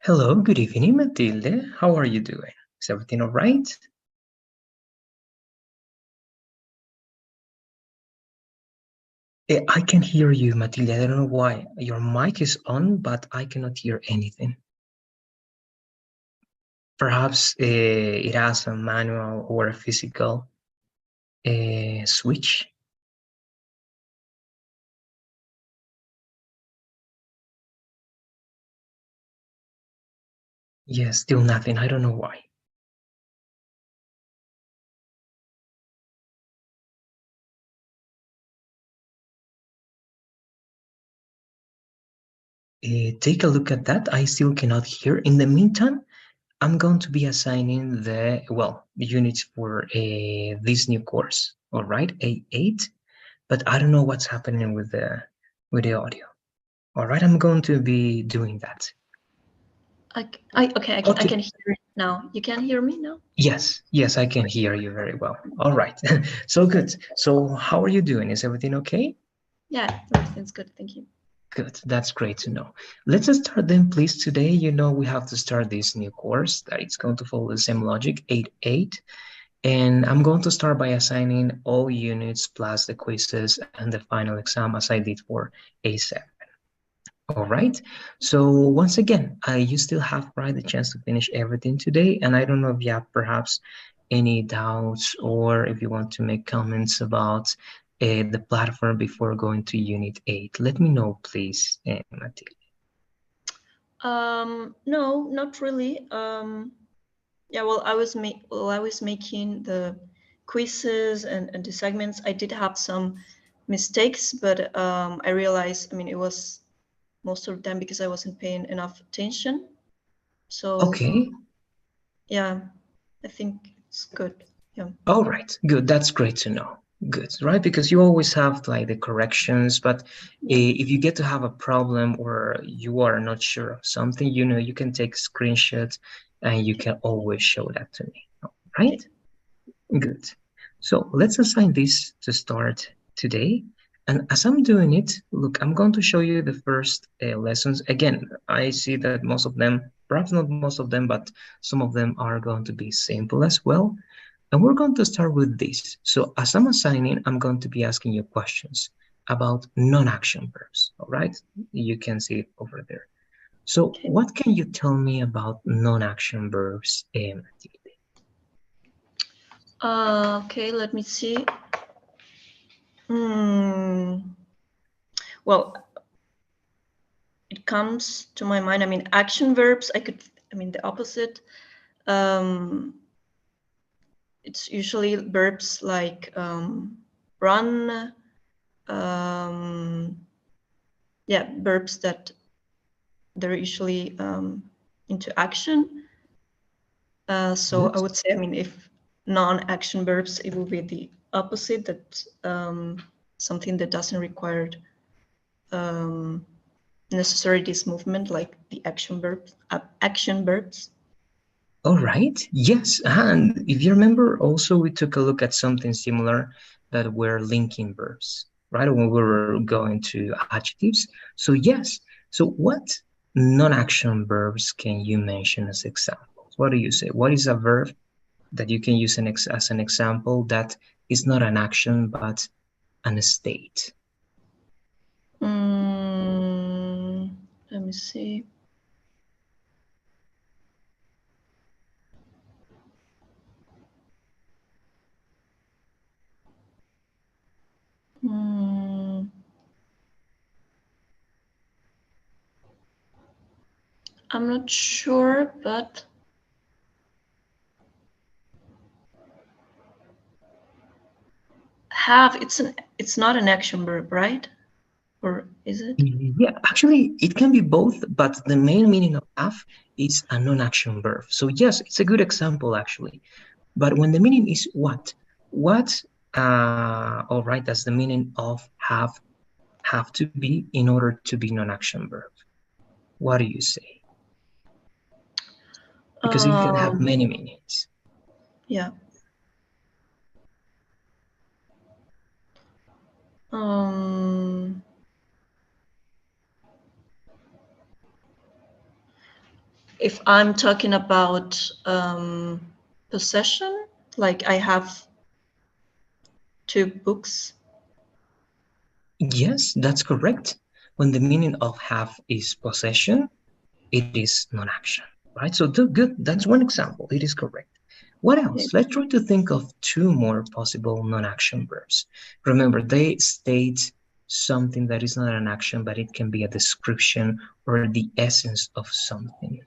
Hello, good evening, Matilde. How are you doing? Is everything all right? I can hear you, Matilde. I don't know why. Your mic is on, but I cannot hear anything. Perhaps it has a manual or a physical switch. Yes, still nothing. I don't know why. Take a look at that. I still cannot hear. In the meantime, I'm going to be assigning the units for this new course. All right, A8. But I don't know what's happening with the audio. All right, I'm going to be doing that. Okay, I can hear it now. You can hear me now? Yes, I can hear you very well. All right, so good. So how are you doing? Is everything okay? Yeah, everything's good. Thank you. Good, that's great to know. Let's start then, please. Today, we have to start this new course that it's going to follow the same logic, 8-8. And I'm going to start by assigning all units plus the quizzes and the final exam as I did for A7. All right. So once again, you still have right the chance to finish everything today. And I don't know if you have perhaps any doubts or if you want to make comments about the platform before going to Unit 8. Let me know, please, Matilde. No, not really. Yeah, well, I was making the quizzes and the segments. I did have some mistakes, but I realized, it was most of the time because I wasn't paying enough attention. So Okay. yeah, I think it's good. Yeah. All right. Good. That's great to know. Good, right? Because you always have like the corrections, but if you get to have a problem or you are not sure of something, you can take screenshots and you can always show that to me. Right? Good. So let's assign this to start today. And as I'm doing it, look, I'm going to show you the first lessons. Again, I see that most of them, perhaps not most of them, but some of them are going to be simple as well. And we're going to start with this. So as I'm assigning, I'm going to be asking you questions about non-action verbs, all right? You can see it over there. So what can you tell me about non-action verbs, Matilde? Okay, let me see. Well, it comes to my mind. Action verbs, the opposite. It's usually verbs like run. Verbs that they're usually into action. So I would say, if non-action verbs, it will be the opposite, that something that doesn't require necessarily this movement, like the action verbs. All right. Yes. And if you remember, also we took a look at something similar that were linking verbs, right? When we were going to adjectives. So yes. So what non-action verbs can you mention as examples? What do you say? What is a verb that you can use as an example that is not an action but an state? Let me see. I'm not sure, but have, it's not an action verb, right? Or is it? Yeah, actually, it can be both, but the main meaning of have is a non-action verb. So yes, it's a good example actually. But when the meaning is what, all right, that's the meaning of have to be in order to be non-action verb. What do you say? Because it can have many meanings. Yeah. if I'm talking about possession, like I have 2 books. Yes, that's correct. When the meaning of have is possession, it is non-action, right? So good. That's one example. It is correct. What else? Let's try to think of 2 more possible non-action verbs. Remember, they state something that is not an action, but it can be a description or the essence of something.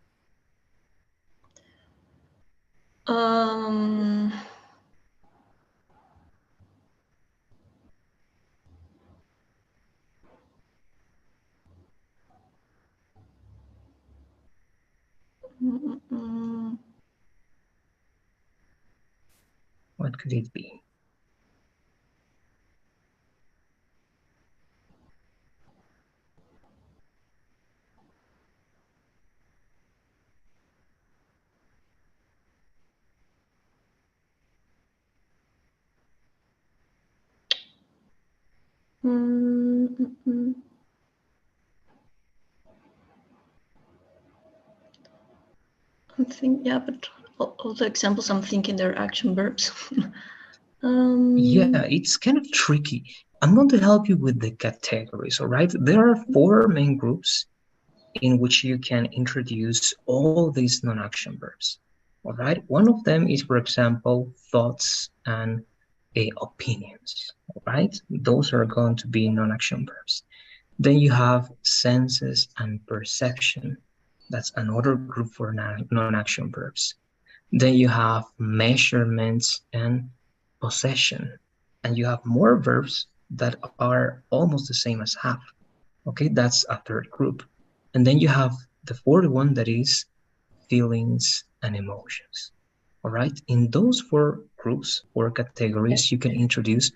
Um, What could it be? I think, yeah, but all the examples I'm thinking they're action verbs. Yeah, it's kind of tricky. I'm going to help you with the categories, all right? There are 4 main groups in which you can introduce all these non-action verbs. All right, one of them is, for example, thoughts and opinions. All right, those are going to be non-action verbs. Then you have senses and perception. That's another group for non-action verbs. Then you have measurements and possession. And you have more verbs that are almost the same as have. Okay, that's a third group. And then you have the fourth one that is feelings and emotions. All right, in those 4 groups or categories, you can introduce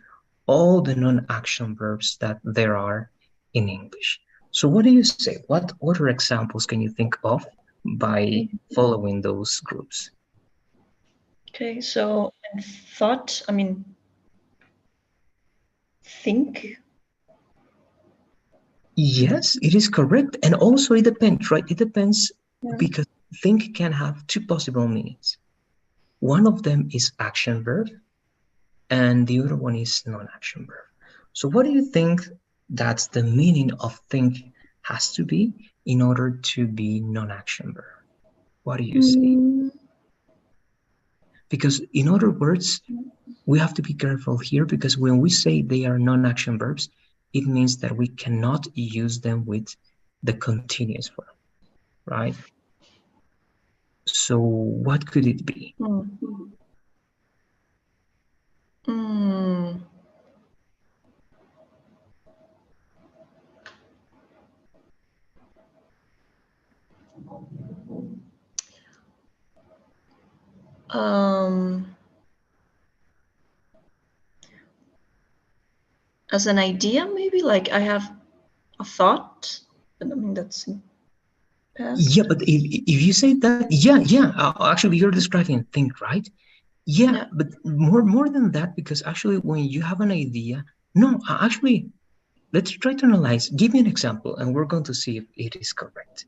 all the non-action verbs that there are in English. So what do you say? What other examples can you think of by following those groups? Okay, so thought, I mean, think. Yes, it is correct. And also it depends, right? It depends because think can have 2 possible meanings. One of them is action verb and the other one is non-action verb. So what do you think that's the meaning of think has to be in order to be non-action verb? What do you say? Because in other words, we have to be careful here because when we say they are non-action verbs, it means that we cannot use them with the continuous form, right? So what could it be? As an idea, maybe like I have a thought, but I mean that's past. Yeah, but if you say that, actually you're describing think, right? Yeah, but more than that, because actually when you have an idea, no, actually, let's try to analyze. Give me an example, and we're going to see if it is correct.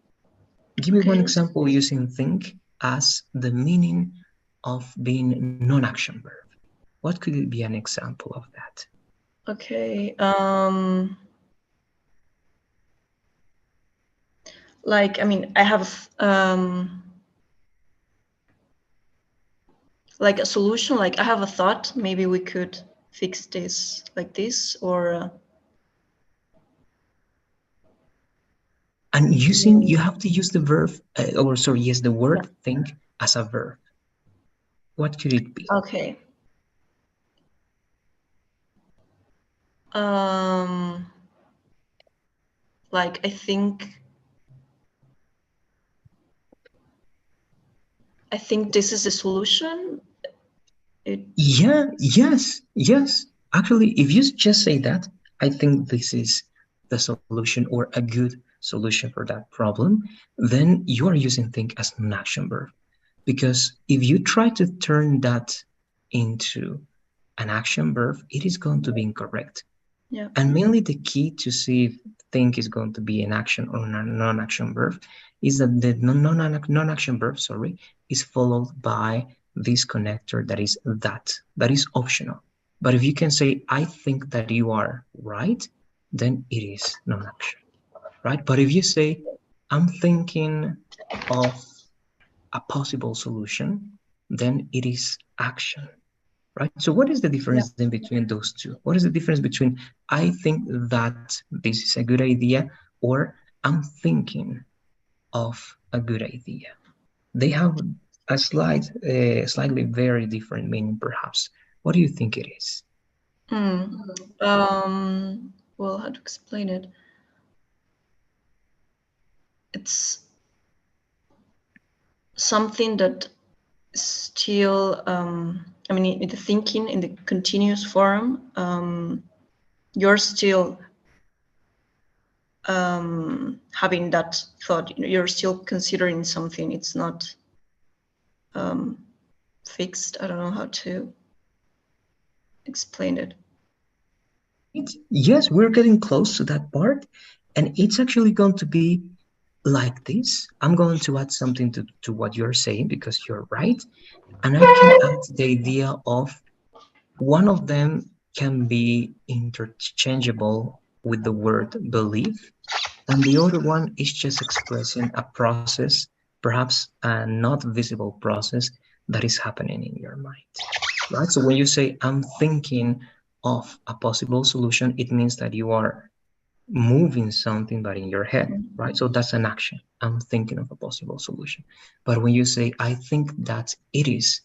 Give me one example using think as the meaning of being non-action verb. What could it be an example of that? Okay. Like, I mean, I have like a solution, like I have a thought, maybe we could fix this like this, or and using, you have to use the verb, or sorry, yes, the word think as a verb. What could it be? okay. Like I think this is a solution. Yes. Actually, if you just say that, I think this is the solution or a good solution for that problem, then you are using think as an action verb. Because if you try to turn that into an action verb, it is going to be incorrect. Yeah. And mainly the key to see if think is going to be an action or a non-action verb is that the non-action verb, sorry, is followed by this connector that is that. That is optional. But if you can say, I think that you are right, then it is non-action, right? But if you say, I'm thinking of a possible solution, then it is action, right? So what is the Yeah. difference then between those two? What is the difference between I think that this is a good idea or I'm thinking of a good idea? They have a slightly very different meaning, perhaps. What do you think it is? Hmm. Well, how to explain it? It's something that still, I mean, in the thinking, in the continuous form, you're still having that thought. You're still considering something. It's not fixed. I don't know how to explain it. Right. Yes, we're getting close to that part. And it's actually going to be like this. I'm going to add something to what you're saying because you're right. And I can add the idea of one of them can be interchangeable with the word believe, and the other one is just expressing a process, perhaps a not visible process that is happening in your mind, right? So when you say, I'm thinking of a possible solution, it means that you are moving something but in your head, right? So that's an action. I'm thinking of a possible solution. But when you say, I think that it is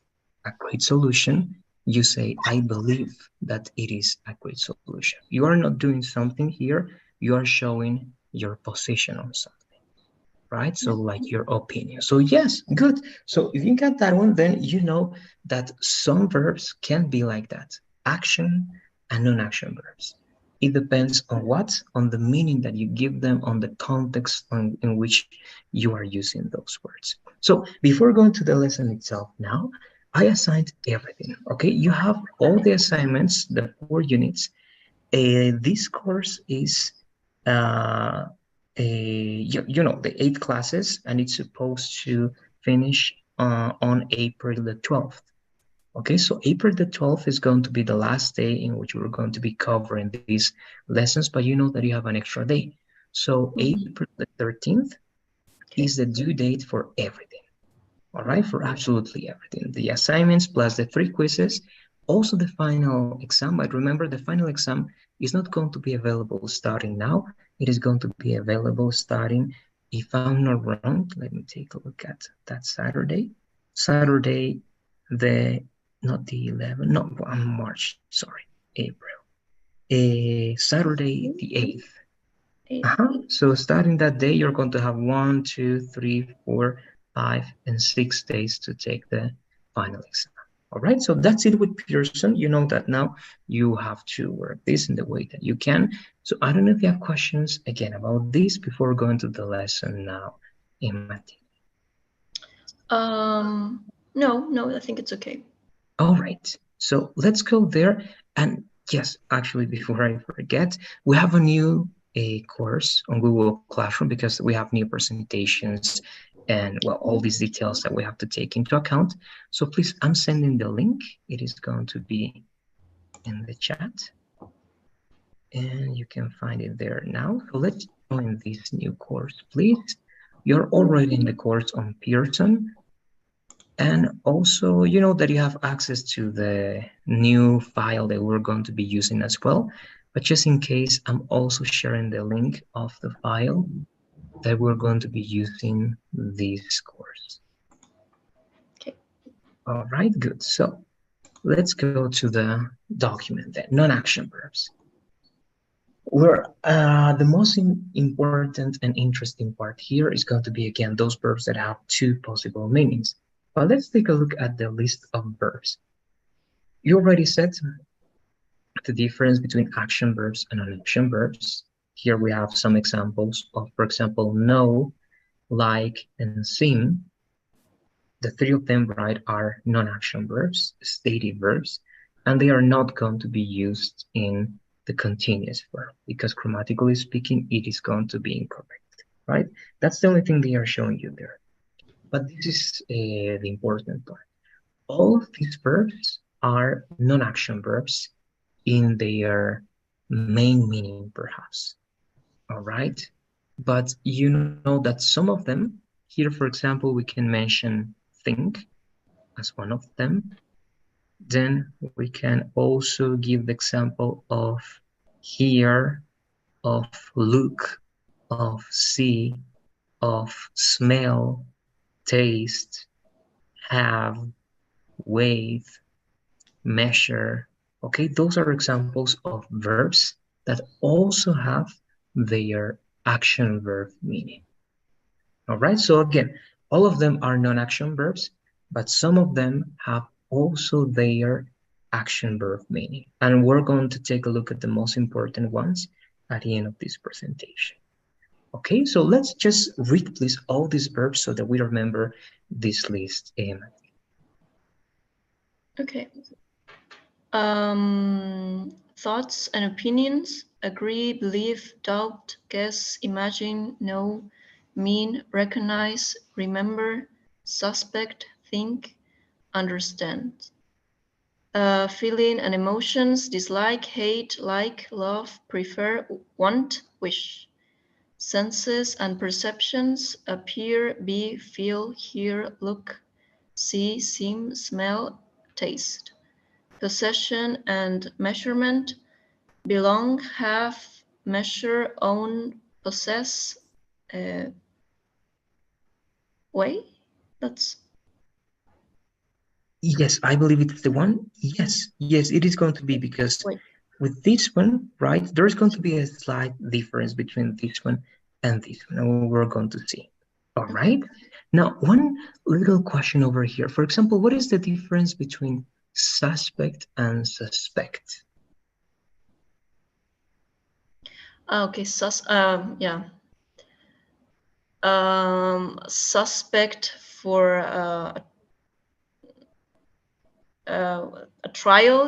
a great solution, you say, I believe that it is a great solution. You are not doing something here, you are showing your position on something, right? So, Yeah. like your opinion. So, yes, good. So, if you got that one, then you know that some verbs can be like that, action and non action verbs. It depends on what? On the meaning that you give them, on the context in which you are using those words. So, before going to the lesson itself now, I assigned everything. Okay, you have all the assignments, the 4 units. This course is uh, the 8 classes, and it's supposed to finish on April the 12th. Okay, so April the 12th is going to be the last day in which we're going to be covering these lessons, but you know that you have an extra day. So April the 13th is Okay. the due date for everything. All right, for absolutely everything. The assignments plus the 3 quizzes, also the final exam. But remember, the final exam is not going to be available starting now. It is going to be available starting, if I'm not wrong, let me take a look at that Saturday. Saturday, the, not the 11th, no, March, sorry, April. Saturday, the 8th. So starting that day, you're going to have 1, 2, 3, 4, 5, and 6 days to take the final exam. All right, so that's it with Pearson. You know that now you have to work this in the way that you can. So I don't know if you have questions again about this before going to the lesson now, Emma. No, I think it's okay. All right, so let's go there. And yes, actually, before I forget, we have a course on Google Classroom because we have new presentations and, well, all these details that we have to take into account. So please, I'm sending the link. It is going to be in the chat, and you can find it there now. So let's join this new course, please. You're already in the course on Pearson. And also, you know that you have access to the new file that we're going to be using as well. But just in case, I'm also sharing the link of the file that we're going to be using this course. Okay. All right, good. So let's go to the document then, non-action verbs. Where the most important and interesting part here is going to be, again, those verbs that have 2 possible meanings. But let's take a look at the list of verbs. You already said the difference between action verbs and non-action verbs. Here we have some examples of, for example, know, like, and seem. The 3 of them, right, are non-action verbs, stative verbs, and they are not going to be used in the continuous verb, because grammatically speaking, it is going to be incorrect, right? That's the only thing they are showing you there. But this is the important part. All of these verbs are non-action verbs in their main meaning, perhaps. All right. But you know that some of them, here, for example, we can mention think as one of them. Then we can also give the example of hear, of look, of see, of smell, taste, have, wave, measure. Okay, those are examples of verbs that also have their action verb meaning. All right, so again, all of them are non-action verbs, but some of them have also their action verb meaning. And we're going to take a look at the most important ones at the end of this presentation. Okay, so let's just read please all these verbs so that we remember this list. Okay. Thoughts and opinions: agree, believe, doubt, guess, imagine, know, mean, recognize, remember, suspect, think, understand. Feeling and emotions: dislike, hate, like, love, prefer, want, wish. Senses and perceptions: appear, be, feel, hear, look, see, seem, smell, taste. Possession and measurement: belong, have, measure, own, possess, weigh. That's Yes, I believe it's the one. Yes, it is going to be, because wait. with this one, right, there's going to be a slight difference between this one and this one, and we're going to see. All right. Now, one little question over here. For example, what is the difference between suspect and suspect? Okay, yeah. Suspect for a trial,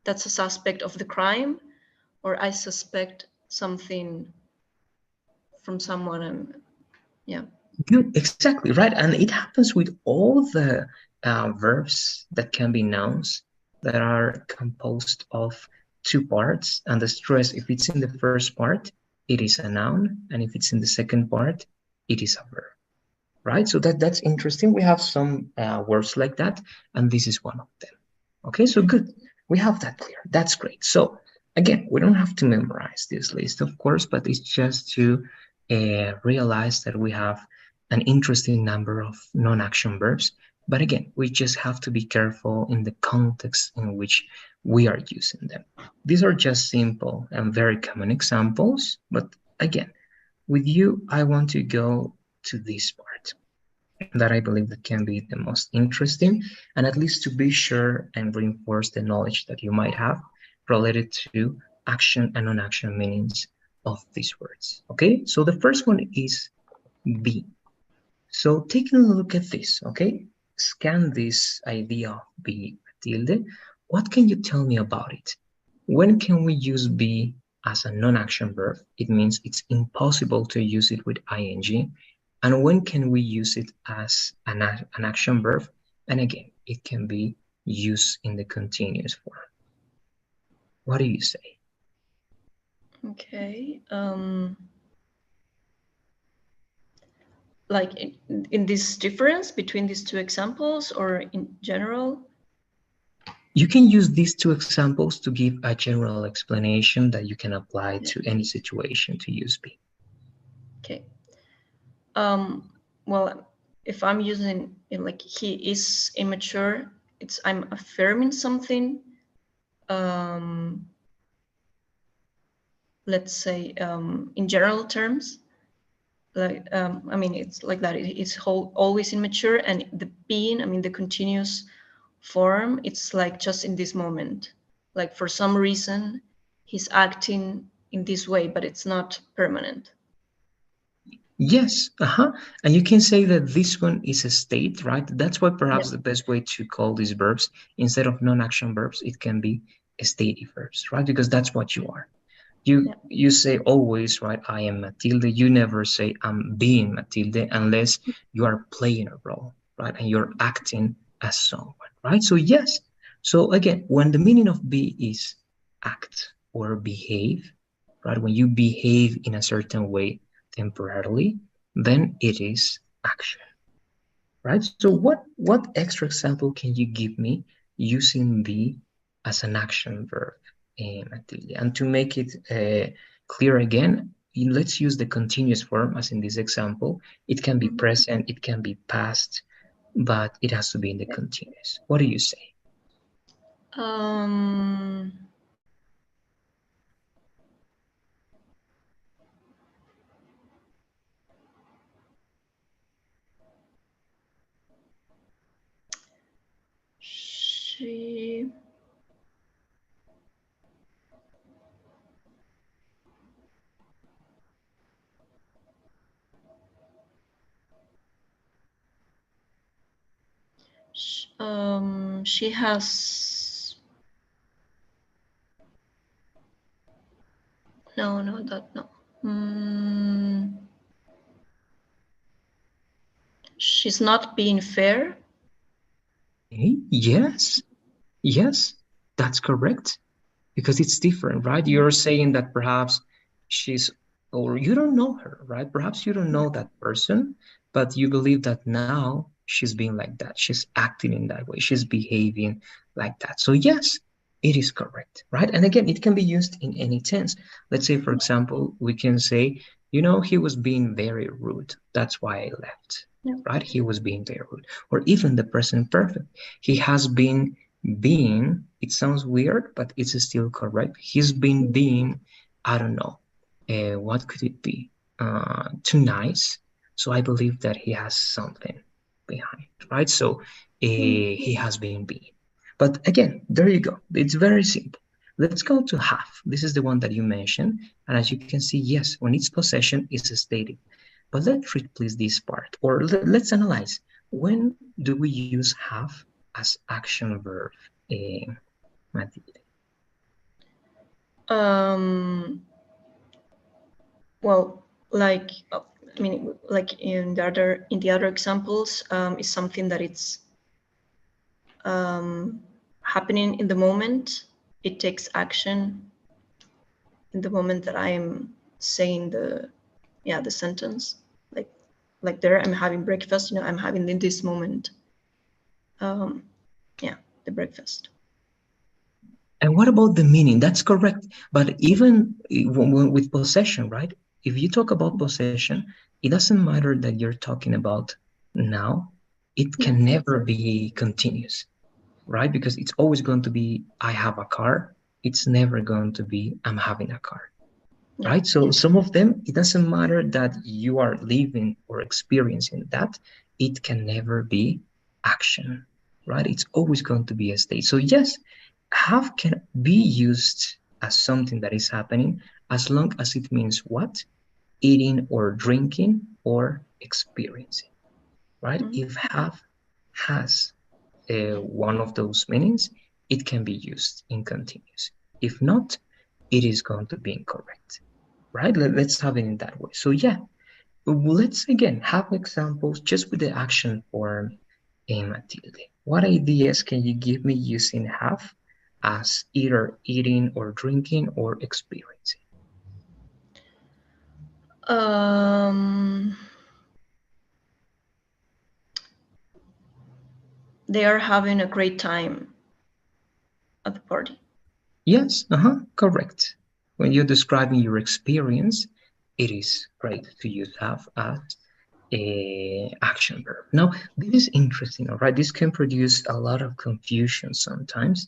that's a suspect of the crime, or I suspect something from someone. Yeah. Good, exactly, right. And it happens with all the verbs that can be nouns that are composed of two parts. And the stress, if it's in the first part, it is a noun. And if it's in the second part, it is a verb, right? So that's interesting. We have some words like that, and this is one of them. Okay, so good. We have that clear. That's great. So again, we don't have to memorize this list, of course, but it's just to realize that we have an interesting number of non-action verbs. But again, we just have to be careful in the context in which we are using them. These are just simple and very common examples. But again, with you, I want to go to this part that I believe that can be the most interesting, and at least to be sure and reinforce the knowledge that you might have related to action and non-action meanings of these words. Okay, so the first one is be. So taking a look at this, okay, scan this idea of be, Tilde. What can you tell me about it? When can we use be as a non-action verb? It means it's impossible to use it with ing. And when can we use it as an action verb? And again, it can be used in the continuous form. What do you say? Okay. Like in this difference between these two examples, or in general? You can use these two examples to give a general explanation that you can apply to any situation to use be. Okay. Well, if I'm using it like he is immature, I'm affirming something. Let's say in general terms, like I mean, it's like that. It's always immature, and the being, I mean, the continuous form, it's like just in this moment. Like for some reason, he's acting in this way, but it's not permanent. Yes, and you can say that this one is a state, right? That's why Yeah. perhaps the best way to call these verbs, instead of non-action verbs, it can be stative verbs, right? Because that's what you are. You say always, right? I am Matilde. You never say I'm being Matilde unless you are playing a role, right? And you're acting as someone, right? So yes. So again, when the meaning of be is act or behave, right? When you behave in a certain way temporarily, then it is action, right? So what extra example can you give me using be as an action verb, Matilde? And to make it clear again, let's use the continuous form as in this example. It can be present, it can be past, but it has to be in the continuous. What do you say? Um, she she has no that no. She's not being fair. Okay, yes, yes, that's correct. Because it's different, right? You're saying that perhaps she's, or you don't know her, right? Perhaps you don't know that person, but you believe that now she's being like that. She's acting in that way. She's behaving like that. So, yes, it is correct, right? And again, it can be used in any tense. Let's say, for example, we can say, he was being very rude. That's why I left, Yeah. right? He was being very rude. Or even the present perfect. He has been being, it sounds weird, but it's still correct. He's been being, I don't know, what could it be? Too nice. So I believe that he has something behind, right? So he has been being. But again, there you go. It's very simple. Let's go to have. This is the one that you mentioned. And as you can see, yes, when it's possession, it's a stative. But let's read please this part, or let's analyze. When do we use have as action verb, uh, Matilde? Um, well, like I mean, like in the other examples, is something that it's happening in the moment. It takes action in the moment that I'm saying the sentence. Like there, I'm having breakfast. I'm having in this moment. Um, yeah, the breakfast. And what about the meaning? That's correct. But even with possession, right? If you talk about possession, it doesn't matter that you're talking about now. It Yeah. can never be continuous, right? Because it's always going to be, I have a car. It's never going to be, I'm having a car, Yeah. right? So some of them, it doesn't matter that you are living or experiencing that, it can never be action, right? It's always going to be a state. So yes, have can be used as something that is happening as long as it means what? Eating or drinking or experiencing, right? If have has one of those meanings, it can be used in continuous. If not, it is going to be incorrect, right? Let's have it in that way. So yeah, let's again have examples just with the action form in Matilde. What ideas can you give me using have as either eating or drinking or experiencing? They are having a great time at the party. Yes, correct. When you're describing your experience, it is great to use have as a action verb. Now, this is interesting, all right? This can produce a lot of confusion sometimes,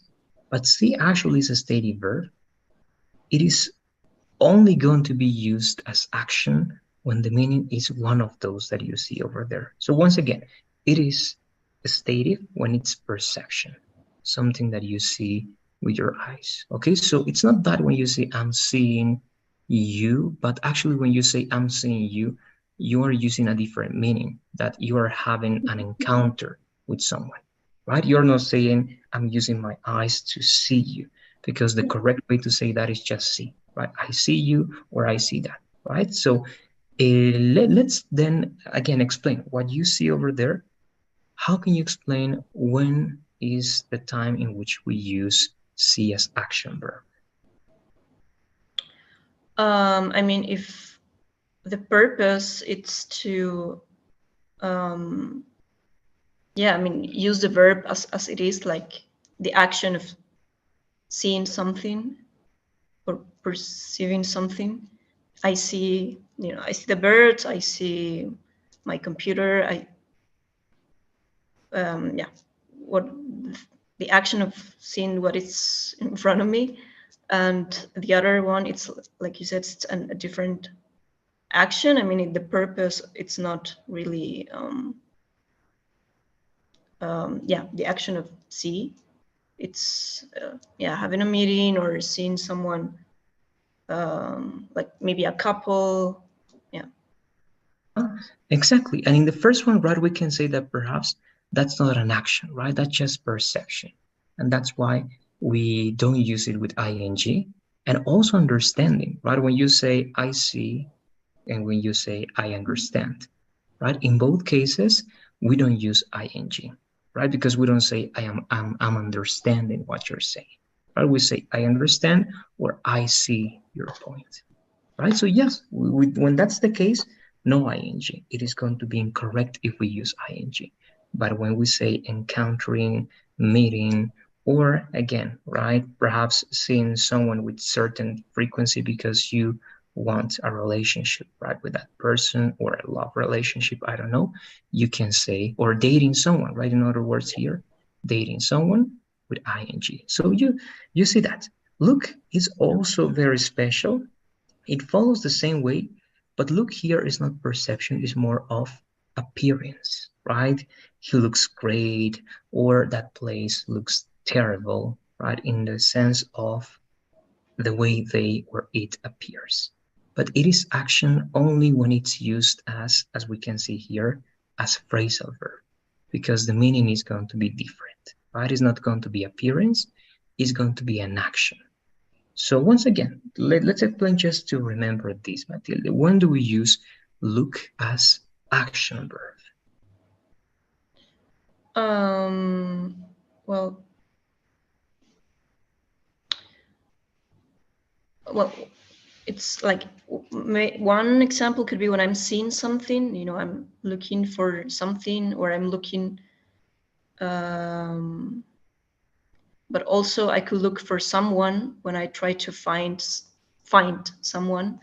but see actually is a stative verb. It is only going to be used as action when the meaning is one of those that you see over there. So once again, it is stative when it's perception, something that you see with your eyes. Okay, so it's not that when you say I'm seeing you, but actually when you say I'm seeing you are using a different meaning, that you are having an encounter with someone, right? You're not saying I'm using my eyes to see you. because the correct way to say that is just see, right? I see you or I see that, right? So let's then again explain what you see over there. How can you explain when is the time in which we use see as action verb? I mean, if the purpose it's to, yeah, I mean, use the verb as it is, like the action of seeing something or perceiving something. I see, I see the birds, I see my computer, yeah, what the action of seeing what is in front of me. And the other one, it's like you said, it's a different action. I mean, the purpose, it's not really, yeah, the action of see. It's, yeah, having a meeting or seeing someone, like maybe a couple. Yeah. Exactly. And in the first one, right, we can say that perhaps that's not an action, right? That's just perception. And that's why we don't use it with ing. And also understanding, right? When you say I see and when you say I understand, right? In both cases, we don't use ing, right? Because we don't say I'm understanding what you're saying, right? We say I understand or I see your point, right? So yes, when that's the case, no ing. It is going to be incorrect if we use ing. But when we say encountering, meeting, or again, right, perhaps seeing someone with certain frequency because you want a relationship, right, with that person or a love relationship, I don't know, you can say, or dating someone, right? In other words, here, dating someone with ing. So you see that. Look is also very special. It follows the same way, but look here is not perception, it's more of appearance, right? He looks great, or that place looks terrible, right? In the sense of the way they or it appears. But it is action only when it's used as we can see here, as phrasal verb, because the meaning is going to be different, right? It's not going to be appearance, it's going to be an action. So once again, let's explain just to remember this, Matilde. When do we use look as action verb? Well, well, it's like one example could be when I'm seeing something, I'm looking for something, or I'm looking, but also I could look for someone when I try to find someone.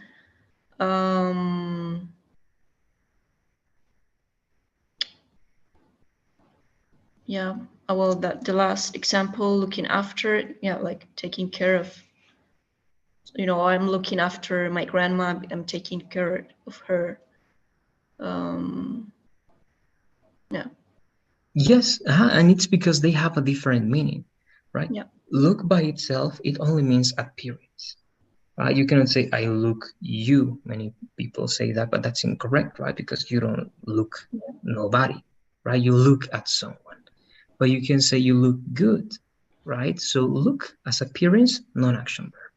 Yeah, well, that the last example, looking after, yeah, like taking care of, I'm looking after my grandma, I'm taking care of her. Yeah. Yes, and it's because they have a different meaning, right? Yeah. Look by itself, it only means appearance. You cannot say I look you. Many people say that, but that's incorrect, right? Because you don't look nobody, right? You look at someone. But you can say you look good, right? So look as appearance, non-action verb.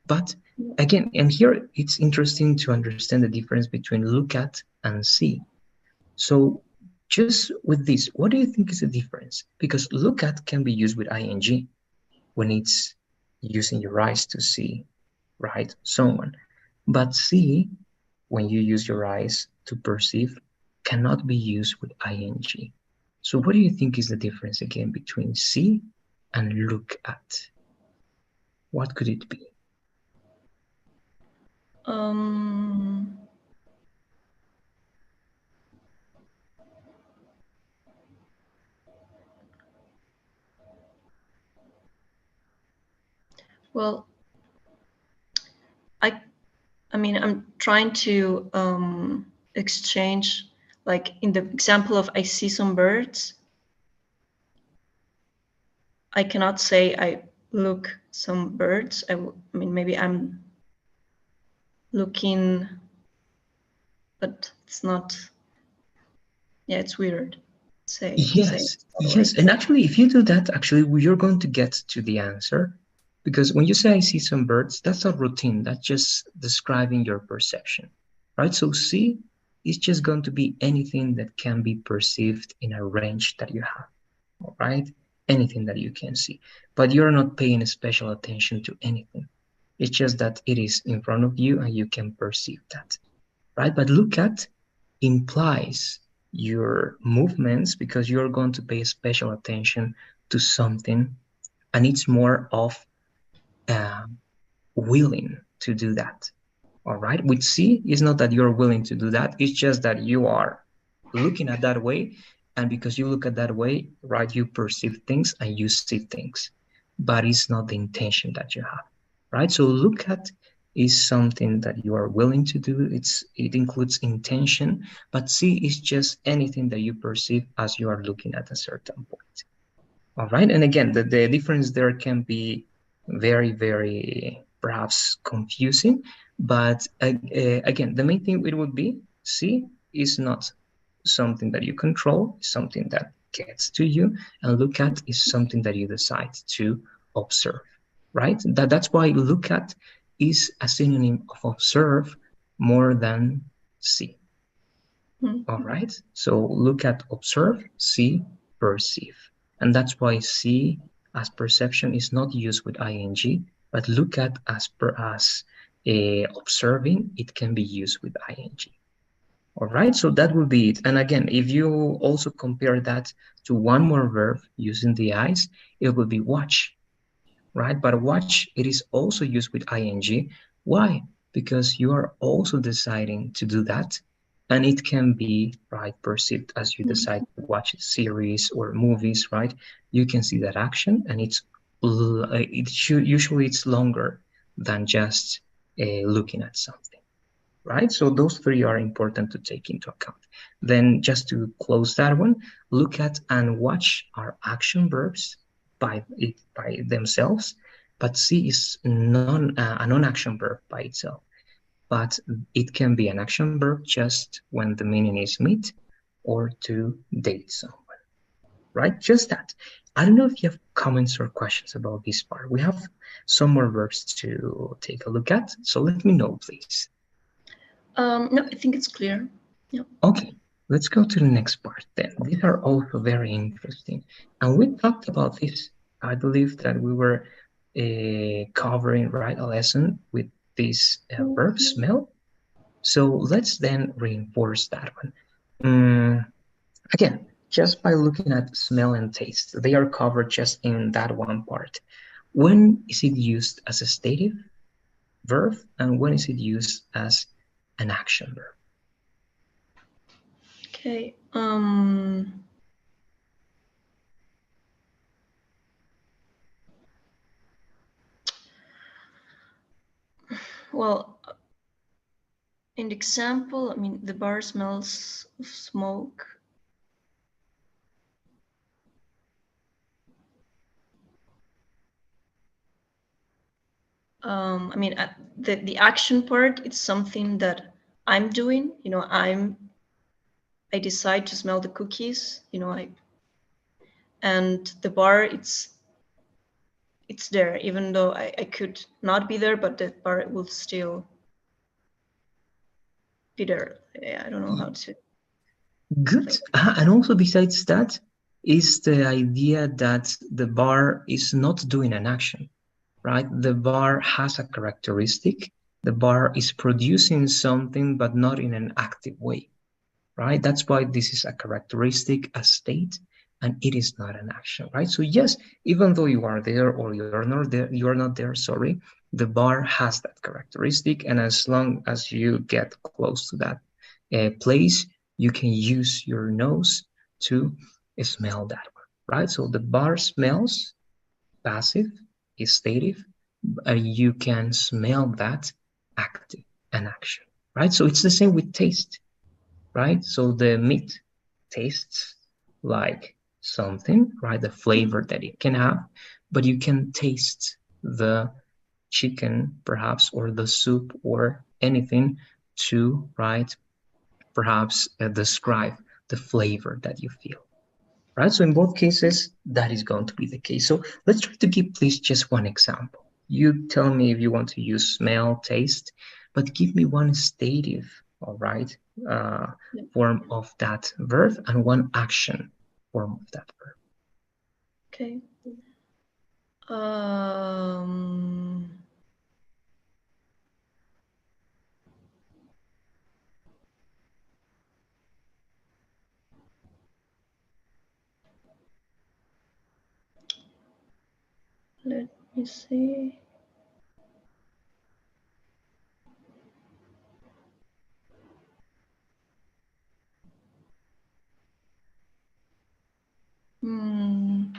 But again, and here it's interesting to understand the difference between look at and see. So just with this, what do you think is the difference? Because look at can be used with ing when it's using your eyes to see, right, someone. But see, when you use your eyes to perceive, cannot be used with ing. So what do you think is the difference again between see and look at? What could it be? Well, I mean, I'm trying to exchange, like in the example of I see some birds, I cannot say I look some birds. I mean, maybe I'm looking, but it's not, yeah, it's weird say Yes, that yes. way. And actually, if you do that, actually, you're going to get to the answer Because when you say I see some birds, that's a routine. That's just describing your perception, right? So see is just going to be anything that can be perceived in a range that you have, all right? Anything that you can see. But you're not paying special attention to anything. It's just that it is in front of you and you can perceive that, right? But look at implies your movements because you're going to pay special attention to something, and it's more of uh, willing to do that. All right. With C, it's not that you're willing to do that. It's just that you are looking at that way. And because you look at that way, right, you perceive things and you see things. But it's not the intention that you have. Right. So look at is something that you are willing to do. It includes intention, but C is just anything that you perceive as you are looking at a certain point. All right. And again, the difference there can be very, very perhaps confusing. But again, the main thing it would be C is not something that you control, something that gets to you, and look at is something that you decide to observe, right? That's why look at is a synonym of observe more than see. All right. So look at observe, see, perceive. And that's why see as perception is not used with ing, but look at as observing, it can be used with ing. All right, so that will be it. And again, if you also compare that to one more verb using the eyes, it will be watch, right? But watch, it is also used with ing. Why? Because you are also deciding to do that, and it can be, right, perceived as you decide to watch a series or movies, right? You can see that action, and usually it's longer than just looking at something, right? So those three are important to take into account. Then just to close that one, look at and watch are action verbs by themselves, but see is a non-action verb by itself. But it can be an action verb just when the meaning is meet or to date someone, right? Just that. I don't know if you have comments or questions about this part. We have some more verbs to take a look at, so let me know, please. No, I think it's clear. Yeah. Okay, let's go to the next part then. These are also very interesting. And we talked about this. I believe that we were covering, right, a lesson with this verb smell. So let's then reinforce that one. Again, just by looking at smell and taste, they are covered just in that one part. When is it used as a stative verb and when is it used as an action verb? Okay. Well, in the example, I mean, the bar smells of smoke. I mean, the action part, it's something that I'm doing. You know, I decide to smell the cookies. You know, and the bar, it's there, even though I could not be there, but the bar will still be there. I don't know how to. Good. And also besides that is the idea that the bar is not doing an action, right? The bar has a characteristic. The bar is producing something, but not in an active way, right? That's why this is a characteristic, a state, and it is not an action, right? So yes, even though you are there or you're not there, sorry, the bar has that characteristic, and as long as you get close to that place, you can use your nose to smell that one, right? So the bar smells passive, is stative, you can smell that active and action, right? So it's the same with taste, right? So the meat tastes like something, right? The flavor that it can have, but you can taste the chicken perhaps or the soup or anything to, right, perhaps describe the flavor that you feel, right? So in both cases, that is going to be the case. So let's try to give please just one example. You tell me if you want to use smell, taste, but give me one stative, all right, uh, Yeah. form of that verb and one action form of that verb. Okay. Um, Let me see. Hmm.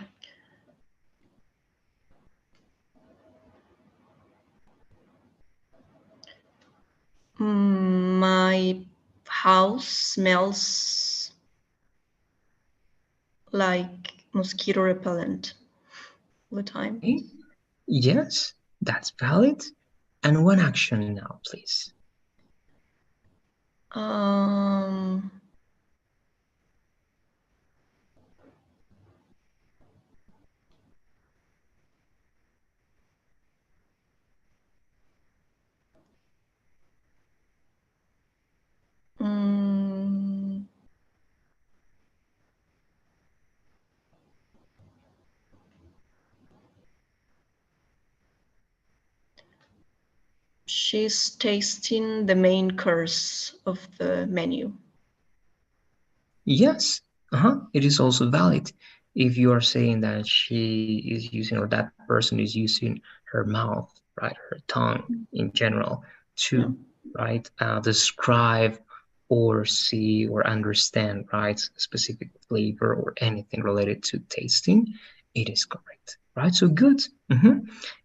My house smells like mosquito repellent all the time. Okay. Yes, that's valid. And one action now, please. Um, mm, she's tasting the main course of the menu. Yes, it is also valid. If you are saying that she is using or that person is using her mouth, right, her tongue in general, Yeah. to, right, describe or see or understand, right, specific flavor or anything related to tasting, it is correct, right? So good.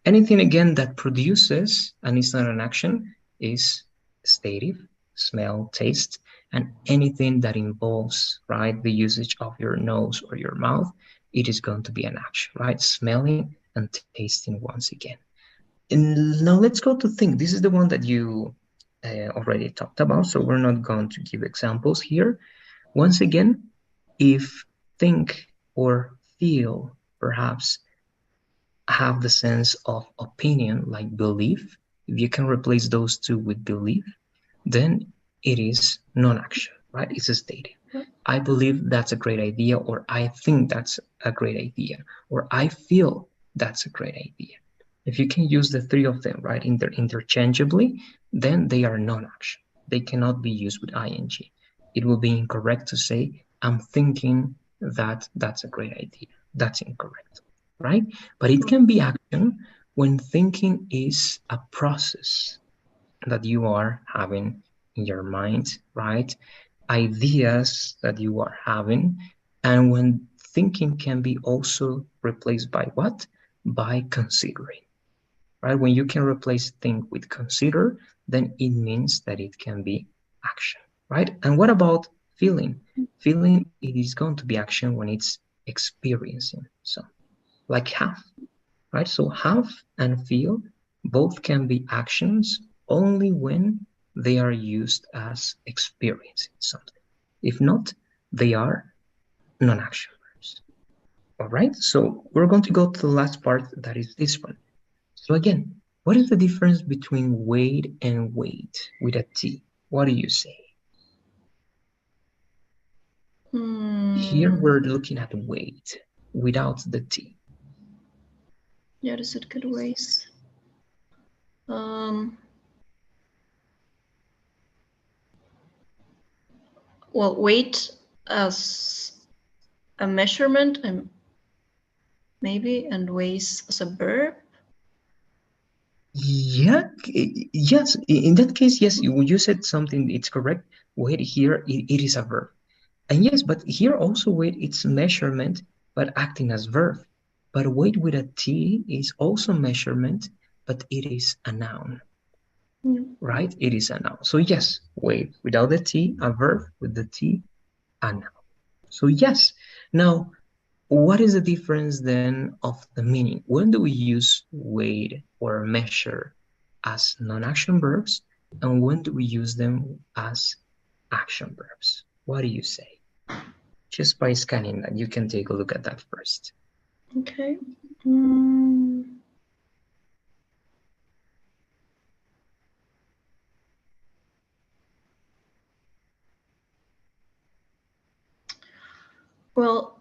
Anything again that produces and is not an action is stative, smell, taste, and anything that involves, right, the usage of your nose or your mouth, it is going to be an action, right? Smelling and tasting once again. And now let's go to think. This is the one that you already talked about, so we're not going to give examples here. Once again, if think or feel perhaps have the sense of opinion like belief, if you can replace those two with belief, then it is non-action, right? It's a statement. Yeah. I believe that's a great idea, or I think that's a great idea, or I feel that's a great idea. If you can use the three of them, right, interchangeably, then they are non-action. They cannot be used with ing. It will be incorrect to say, I'm thinking that that's a great idea. That's incorrect, right? But it can be action when thinking is a process that you are having in your mind, right? Ideas that you are having. And when thinking can be also replaced by what? By considering, right? When you can replace think with consider, then it means that it can be action, right? And what about feeling? Feeling, it is going to be action when it's experiencing something, like have, right? So have and feel both can be actions only when they are used as experiencing something. If not, they are non-action verbs. All right, so we're going to go to the last part, that is this one. So again, what is the difference between wait and wait with a T? What do you say? Here Hmm. we're looking at wait without the T. Yeah, that's a good ways. Um, well, weight as a measurement and maybe and ways as a verb. Yeah, yes. In that case, yes, you said something. It's correct. Wait here, it is a verb. And yes, but here also wait, it's measurement, but acting as verb. But wait with a T is also measurement, but it is a noun, Yeah. right? It is a noun. So yes, wait without the T, a verb; with the T, a noun. So yes. Now, what is the difference then of the meaning? When do we use weigh or measure as non-action verbs, and when do we use them as action verbs? What do you say? Just by scanning that, you can take a look at that first. Okay. Mm, Well,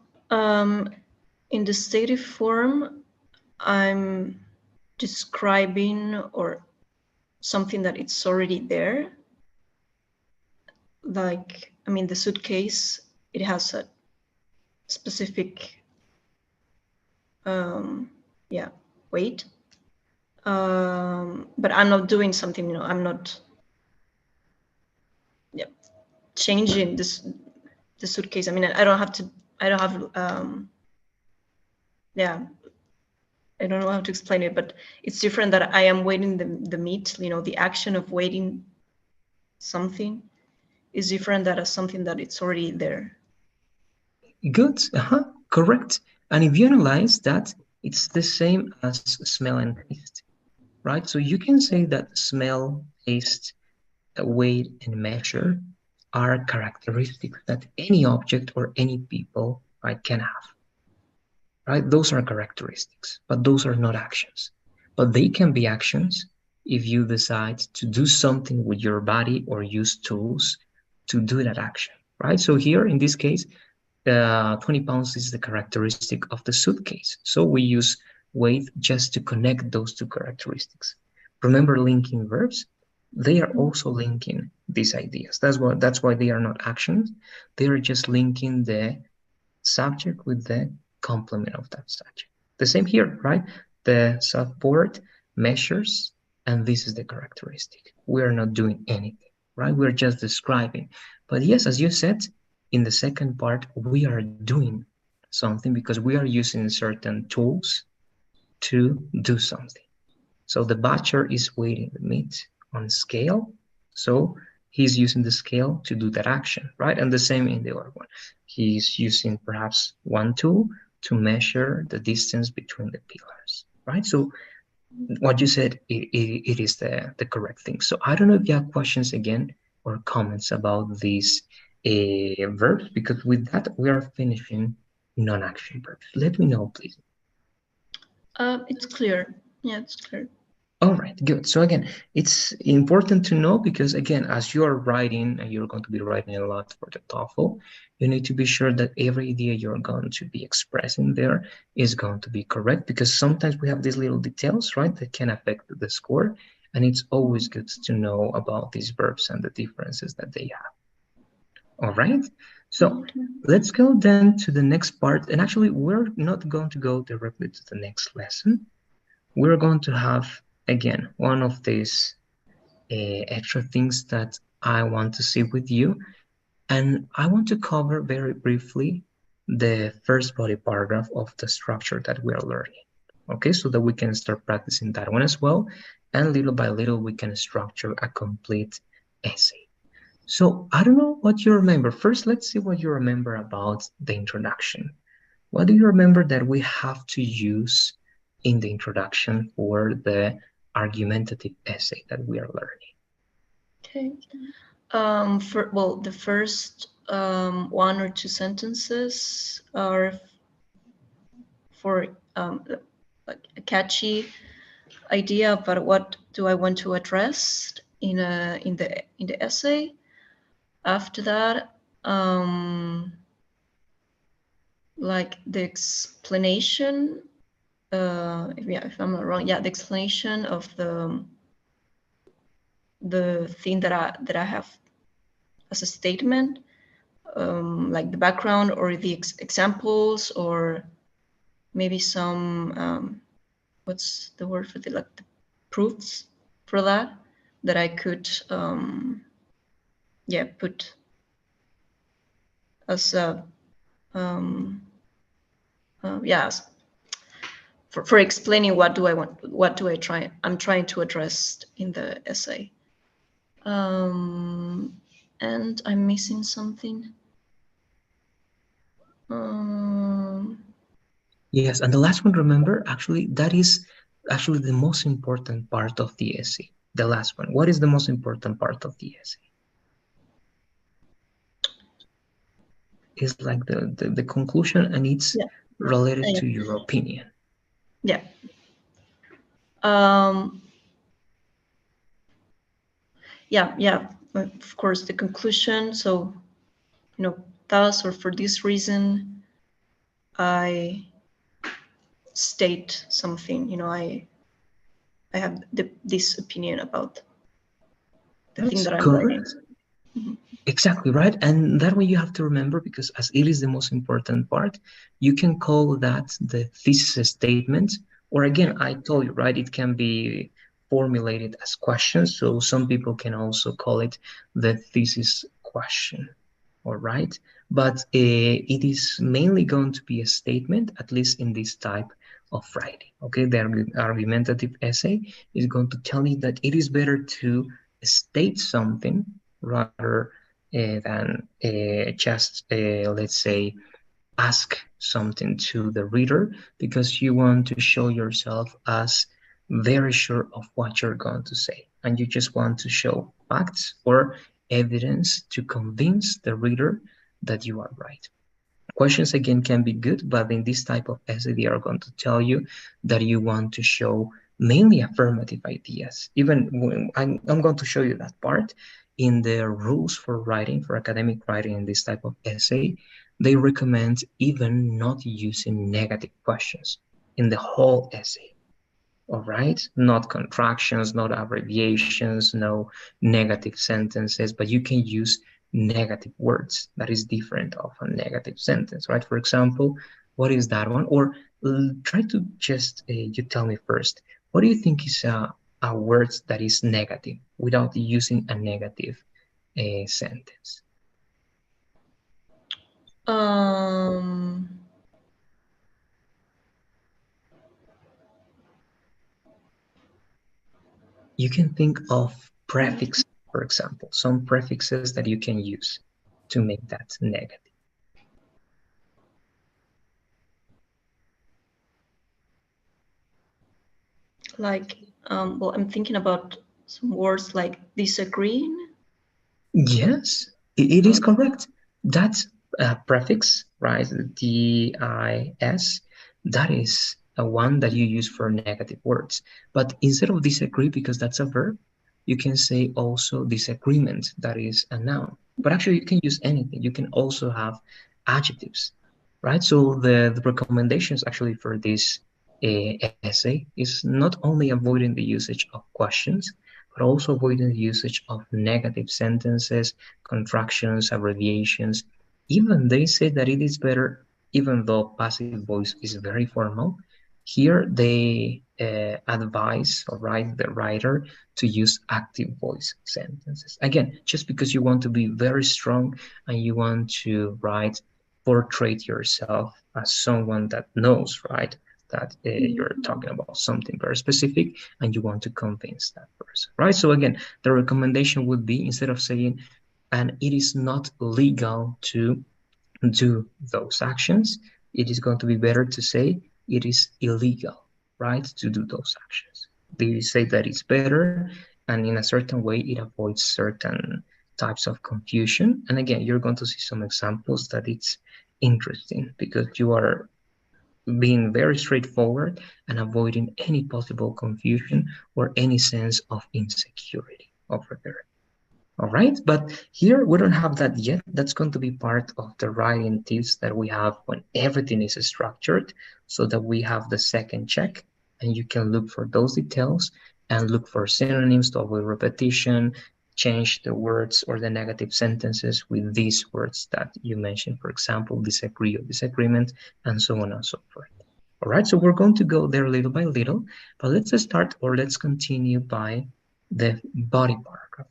in the stative form, I'm describing or something that it's already there. Like, I mean, the suitcase, it has a specific, yeah, weight. But I'm not doing something, I'm not, yeah, changing the suitcase. I mean, I don't have, yeah, I don't know how to explain it, but it's different that I am weighting the meat, the action of weighting something is different than something that it's already there. Good, correct. And if you analyze that, it's the same as smell and taste, right? So you can say that smell, taste, weight, and measure are characteristics that any object or any people, right, can have, right? Those are characteristics, but those are not actions. But they can be actions if you decide to do something with your body or use tools to do that action, right? So here in this case, 20 pounds is the characteristic of the suitcase. So we use weight just to connect those two characteristics. Remember linking verbs? They are also linking these ideas. That's why they are not actions. They are just linking the subject with the complement of that subject. The same here, right? The subword measures, and this is the characteristic. We are not doing anything, right? We're just describing. But yes, as you said, in the second part, we are doing something because we are using certain tools to do something. So the butcher is weighing the meat on scale. So he's using the scale to do that action, right? And the same in the other one. He's using perhaps one tool to measure the distance between the pillars, right? So what you said, it is the correct thing. So I don't know if you have questions again or comments about these verbs, because with that, we are finishing non-action verbs. Let me know, please. It's clear. Yeah, it's clear. All right, good. So again, it's important to know because again, as you are writing and you're going to be writing a lot for the TOEFL, you need to be sure that every idea you're going to be expressing there is going to be correct, because sometimes we have these little details, right, that can affect the score. And it's always good to know about these verbs and the differences that they have. All right. So let's go then to the next part. And actually, we're not going to go directly to the next lesson. We're going to have, again, one of these extra things that I want to see with you. And I want to cover very briefly the first body paragraph of the structure that we are learning. Okay, so that we can start practicing that one as well. And little by little, we can structure a complete essay. So I don't know what you remember. First, let's see what you remember about the introduction. What do you remember that we have to use in the introduction for the argumentative essay that we are learning? Okay. Well, the first one or two sentences are for like a catchy idea about what do I want to address in the essay. After that, like the explanation, if I'm not wrong, yeah, the explanation of the thing that I have as a statement, like the background or the examples, or maybe some what's the word for the proofs for that I could yeah, put as a yeah, for explaining what do I want, I'm trying to address in the essay. And I'm missing something. Yes, and the last one, remember, actually, that is actually the most important part of the essay. The last one. What is the most important part of the essay? It's like the conclusion, and it's Yeah. related to your opinion. Yeah. Um, yeah. Of course, the conclusion. So, thus or for this reason. I state something. I have this opinion about the thing That's that I'm writing. correct. Exactly right. And that way you have to remember, because as it is the most important part, you can call that the thesis statement. Or again, I told you, right, it can be formulated as questions. So some people can also call it the thesis question. All right. But it is mainly going to be a statement, at least in this type of writing. Okay. The argumentative essay is going to tell you that it is better to state something rather than just, let's say, ask something to the reader, because you want to show yourself as very sure of what you're going to say, and you just want to show facts or evidence to convince the reader that you are right. Questions again can be good, but in this type of essay, they are going to tell you that you want to show mainly affirmative ideas. Even when I'm going to show you that part in the rules for writing, for academic writing in this type of essay, they recommend even not using negative questions in the whole essay. All right, not contractions, not abbreviations, no negative sentences, but you can use negative words. That is different of a negative sentence, right? For example, what is that one? Or try to just, you tell me first, what do you think is a word that is negative without using a negative sentence? Um, You can think of prefixes, for example, some prefixes that you can use to make that negative. like, well, I'm thinking about some words like disagreeing. Yes, it is correct. That's a prefix, right? DIS. That is a one that you use for negative words. But instead of disagree, because that's a verb, you can say also disagreement. That is a noun. But actually, you can use anything. You can also have adjectives, right? So the recommendations actually for this essay is not only avoiding the usage of questions, but also avoiding the usage of negative sentences, contractions, abbreviations. Even they say that it is better, even though passive voice is very formal, here they advise or write the writer to use active voice sentences. Again, just because you want to be very strong and you want to write, portray yourself as someone that knows, right? That you're talking about something very specific and you want to convince that person, right? So again, the recommendation would be, instead of saying, and it is not legal to do those actions, it is going to be better to say it is illegal, right, to do those actions. They say that it's better, and in a certain way, it avoids certain types of confusion. And again, you're going to see some examples that it's interesting, because you are being very straightforward and avoiding any possible confusion or any sense of insecurity over there. All right, but here we don't have that yet. That's going to be part of the writing tips that we have when everything is structured, so that we have the second check and you can look for those details and look for synonyms to avoid repetition, change the words or the negative sentences with these words that you mentioned, for example, disagree or disagreement, and so on and so forth. All right, so we're going to go there little by little, but let's start, or let's continue by the body paragraph.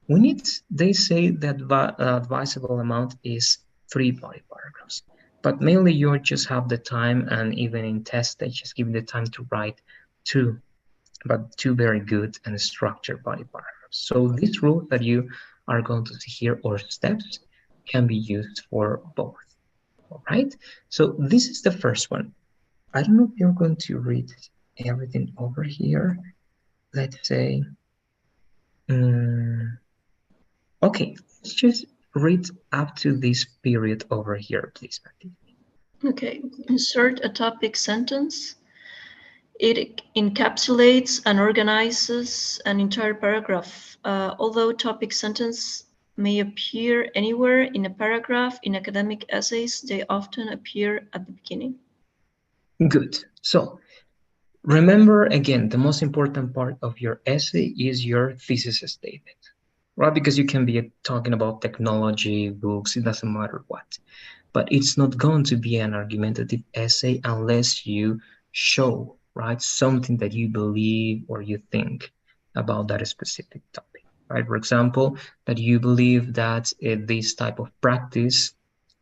We need, they say that advisable amount is 3 body paragraphs, but mainly you just have the time, and even in tests they just give you the time to write two, but two very good and structured body paragraphs. So this rule that you are going to see here, or steps, can be used for both. All right, so this is the first one. I don't know if you're going to read everything over here. Let's say, um, okay, let's just read up to this period over here, please, Matthew. Okay, insert a topic sentence. It encapsulates and organizes an entire paragraph. Although topic sentence may appear anywhere in a paragraph. In academic essays, they often appear at the beginning. Good. So remember again, the most important part of your essay is your thesis statement, right? Because you can be talking about technology, books, it doesn't matter what. But it's not going to be an argumentative essay unless you show, right, something that you believe or you think about that specific topic, right? For example, that you believe that this type of practice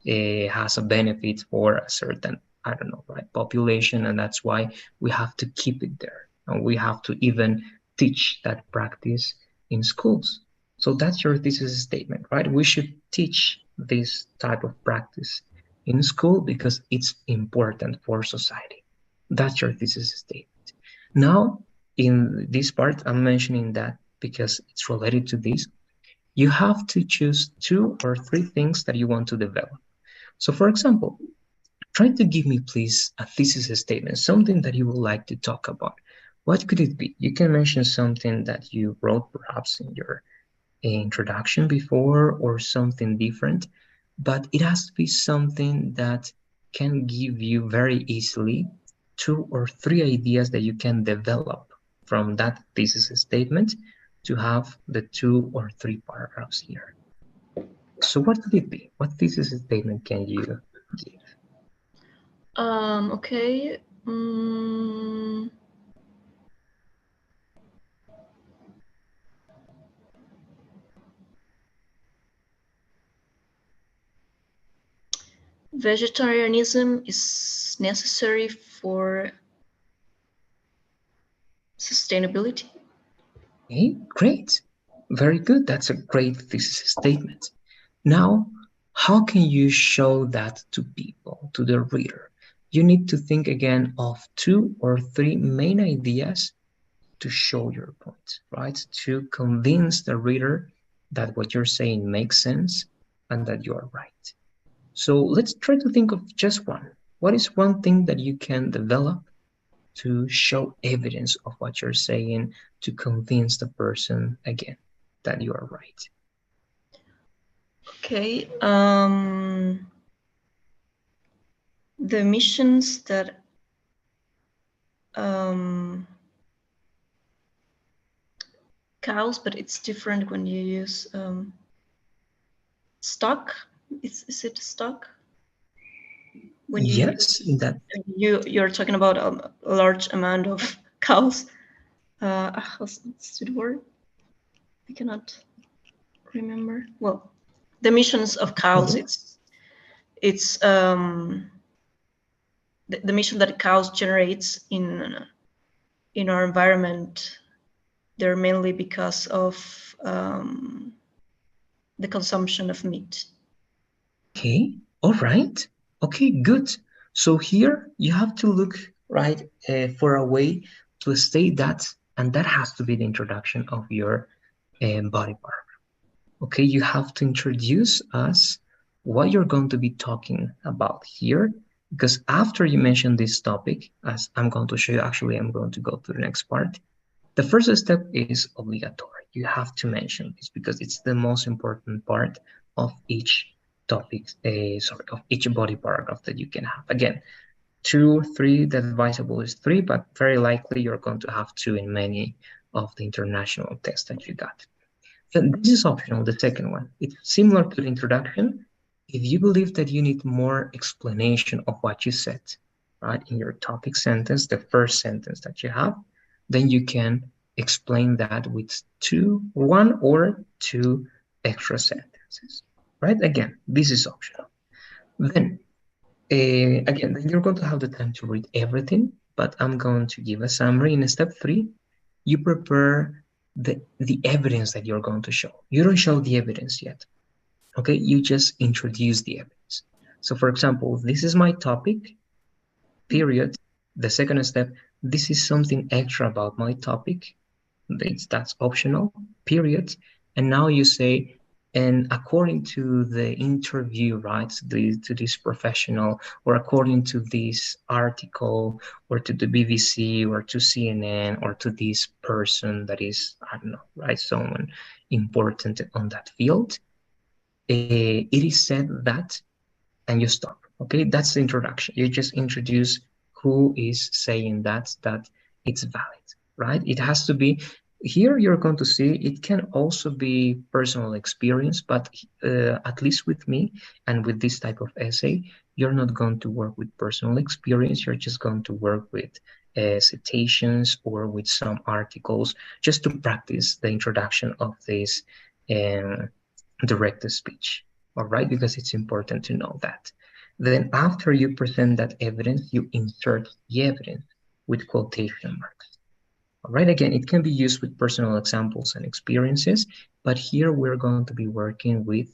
has a benefit for a certain, I don't know, right, population, and that's why we have to keep it there, and we have to even teach that practice in schools. So that's your thesis statement, right? We should teach this type of practice in school because it's important for society. That's your thesis statement. Now, in this part, I'm mentioning that because it's related to this. You have to choose 2 or 3 things that you want to develop. So, for example, try to give me, please, a thesis statement, something that you would like to talk about. What could it be? You can mention something that you wrote perhaps in your introduction before or something different, but it has to be something that can give you very easily 2 or 3 ideas that you can develop from that thesis statement to have the 2 or 3 paragraphs here. So what could it be? What thesis statement can you give? Okay. Vegetarianism is necessary for sustainability. Okay, great. Very good. That's a great thesis statement. Now, how can you show that to people, to the reader? You need to think again of 2 or 3 main ideas to show your point, right? To convince the reader that what you're saying makes sense and that you are right. So let's try to think of just one. What is one thing that you can develop to show evidence of what you're saying to convince the person again that you are right? Okay. The missions that cows, but it's different when you use stock. Is it stock? When you Yes, use that you're talking about a large amount of cows. What's the word? I cannot remember. Well, the emissions of cows. okay. It's the emission that cows generates in our environment. They're mainly because of the consumption of meat. Okay, all right. Okay, good. So here you have to look right for a way to state that, and that has to be the introduction of your body part. Okay, you have to introduce us what you're going to be talking about here, because after you mention this topic, as I'm going to show you, actually, I'm going to go to the next part. The first step is obligatory. You have to mention this because it's the most important part of each topic, sorry, of each body paragraph that you can have. Again, 2, 3, the advisable is 3, but very likely you're going to have 2 in many of the international tests that you got. Then this is optional, the second one. It's similar to the introduction. If you believe that you need more explanation of what you said, right, in your topic sentence, the first sentence that you have, then you can explain that with 1 or 2 extra sentences, right? Again, this is optional. Then, again, then you're going to have the time to read everything, but I'm going to give a summary. In step 3, you prepare the evidence that you're going to show. You don't show the evidence yet, okay? You just introduce the evidence. So for example, this is my topic, period. The second step, this is something extra about my topic. That's optional, period. And now you say, and according to the interview, right, to this professional, or according to this article, or to the BBC, or to CNN, or to this person that is, I don't know, right, someone important on that field, it is said that, and you stop. Okay, that's the introduction. You just introduce who is saying that it's valid, right? It has to be here. You're going to see it can also be personal experience, but at least with me and with this type of essay, you're not going to work with personal experience. You're just going to work with citations or with some articles just to practice the introduction of this um, direct speech. All right, because it's important to know that. Then after you present that evidence, you insert the evidence with quotation marks. All right, again, it can be used with personal examples and experiences, but here we're going to be working with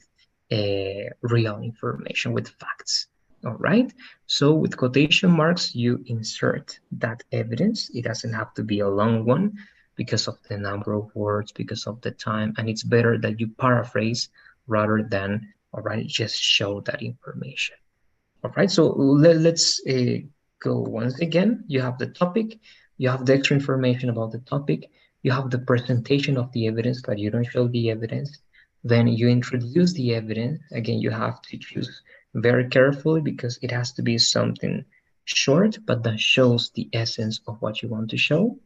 real information, with facts. All right, so with quotation marks, you insert that evidence. It doesn't have to be a long one because of the number of words, because of the time, and it's better that you paraphrase rather than, all right, just show that information. All right, so let's go once again. You have the topic, you have the extra information about the topic, you have the presentation of the evidence, but you don't show the evidence. Then you introduce the evidence. Again, you have to choose very carefully because it has to be something short, but that shows the essence of what you want to show.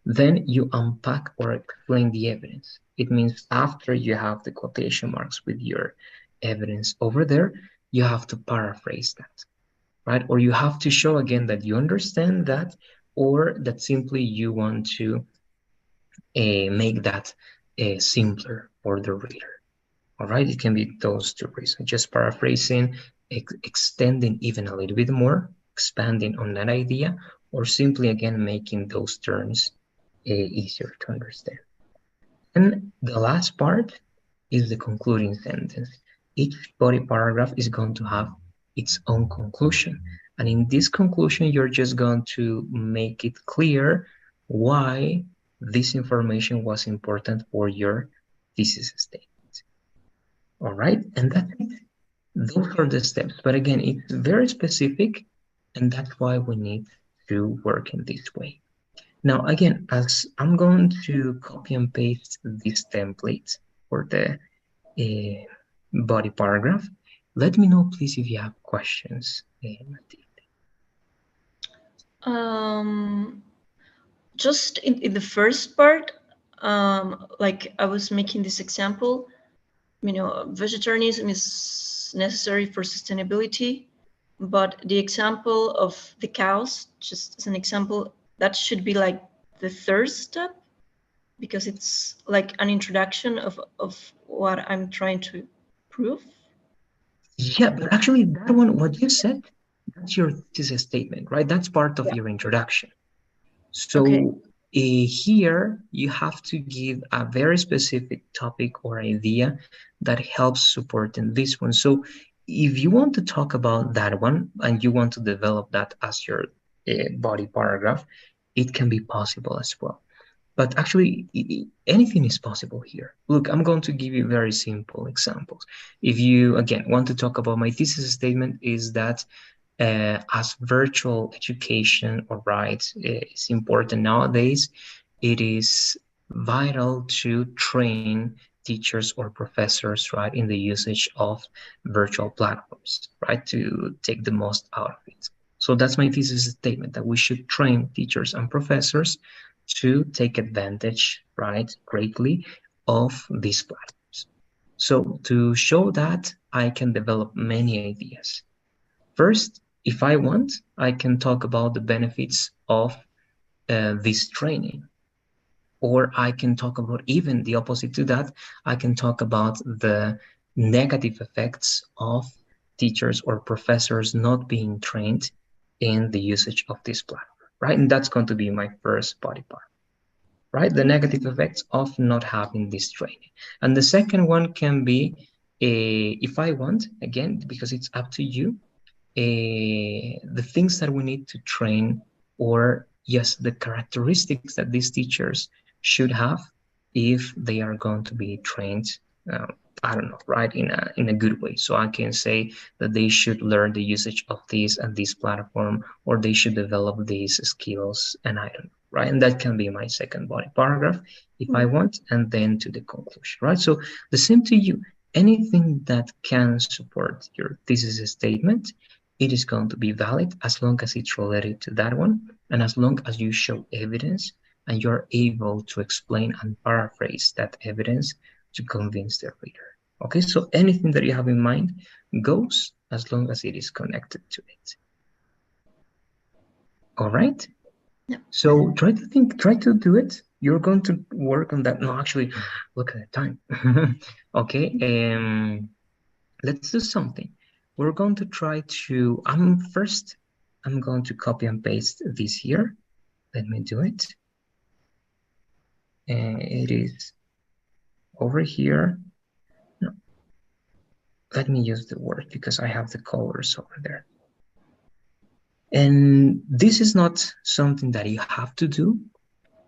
Then you unpack or explain the evidence. It means after you have the quotation marks with your evidence over there, you have to paraphrase that, right? Or you have to show again that you understand that, or that simply you want to make that simpler for the reader. All right, it can be those two reasons. Just paraphrasing, extending even a little bit more, expanding on that idea, or simply again making those terms easier to understand. And the last part is the concluding sentence. Each body paragraph is going to have its own conclusion. And in this conclusion, you're just going to make it clear why this information was important for your thesis statement. All right, and that's it. Those are the steps. But again, it's very specific, and that's why we need to work in this way. Now, again, as I'm going to copy and paste this template for the body paragraph, let me know, please, if you have questions, Just in the first part, like I was making this example, vegetarianism is necessary for sustainability, but the example of the cows, just as an example, that should be like the third step because it's like an introduction of what I'm trying to prove. Yeah, but actually that one, what you said, that's your thesis statement, right? That's part of your introduction. Okay. So here you have to give a very specific topic or idea that helps supporting this one. So if you want to talk about that one and you want to develop that as your body paragraph, it can be possible as well. But actually, anything is possible here. Look, I'm going to give you very simple examples. If you, again, want to talk about my thesis statement is that as virtual education, all right, is important nowadays, it is vital to train teachers or professors, right, in the usage of virtual platforms, right, to take the most out of it. So that's my thesis statement, that we should train teachers and professors to take advantage, right, greatly of these platforms. So to show that, I can develop many ideas. First, if I want, I can talk about the benefits of this training, or I can talk about even the opposite to that. I can talk about the negative effects of teachers or professors not being trained in the usage of this platform, right? And that's going to be my first body part, right? The negative effects of not having this training. And the second one can be, if I want, again, because it's up to you, the things that we need to train, or yes, the characteristics that these teachers should have if they are going to be trained, uh, I don't know, right, in a good way. So I can say that they should learn the usage of this and this platform, or they should develop these skills, and I don't know, right? And that can be my second body paragraph if I want, and then to the conclusion, right? So the same to you. anything that can support your thesis statement, it is going to be valid as long as it's related to that one, and as long as you show evidence and you're able to explain and paraphrase that evidence to convince the reader. Okay, so anything that you have in mind goes as long as it is connected to it. All right? Yeah. So try to do it. You're going to work on that. No, actually, look at the time. Okay, let's do something. We're going to try to, I'm going to copy and paste this here. Let me do it. It is over here. No, let me use the word because I have the colors over there. And this is not something that you have to do,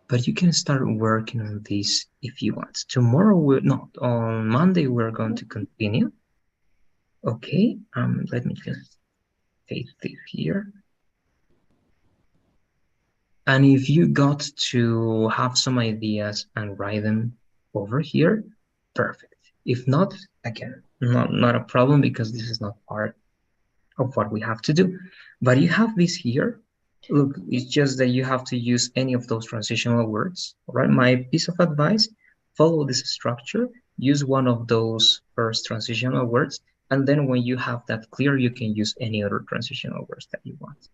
but you can start working on this if you want. Tomorrow, on Monday, we're going to continue. Okay, let me just paste this here. And if you got to have some ideas and write them over here, perfect. If not, again, not a problem because this is not part of what we have to do. But you have this here. Look, it's just that you have to use any of those transitional words. All right, my piece of advice, follow this structure, use one of those first transitional words, and then when you have that clear, you can use any other transitional words that you want.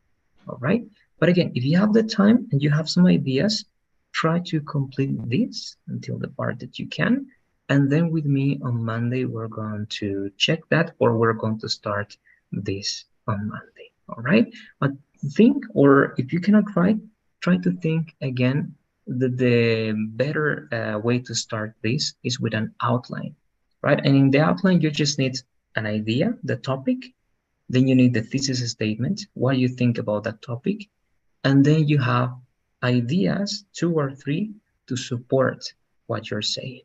All right, but again, if you have the time and you have some ideas, try to complete this until the part that you can, and then with me on Monday, we're going to check that, or we're going to start this on Monday. All right, but think, or if you cannot write, try to think again. The better way to start this is with an outline, right? And in the outline, you just need an idea, the topic, then you need the thesis statement, what you think about that topic, and then you have ideas, 2 or 3, to support what you're saying.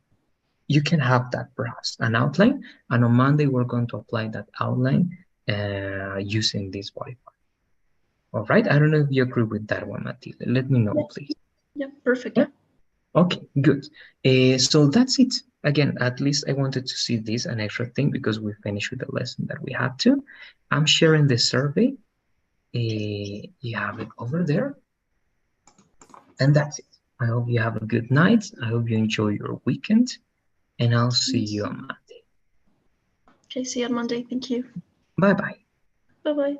You can have that perhaps an outline, and on Monday we're going to apply that outline using this body part. All right, I don't know if you agree with that one, Matilde. Let me know, please. Yeah, perfect. Yeah. Okay, good. So that's it. Again, at least I wanted to see this, an extra thing, because we finished with the lesson that we had to. I'm sharing the survey. You have it over there. And that's it. I hope you have a good night. I hope you enjoy your weekend. And I'll see you on Monday. Okay, see you on Monday. Thank you. Bye-bye. Bye-bye.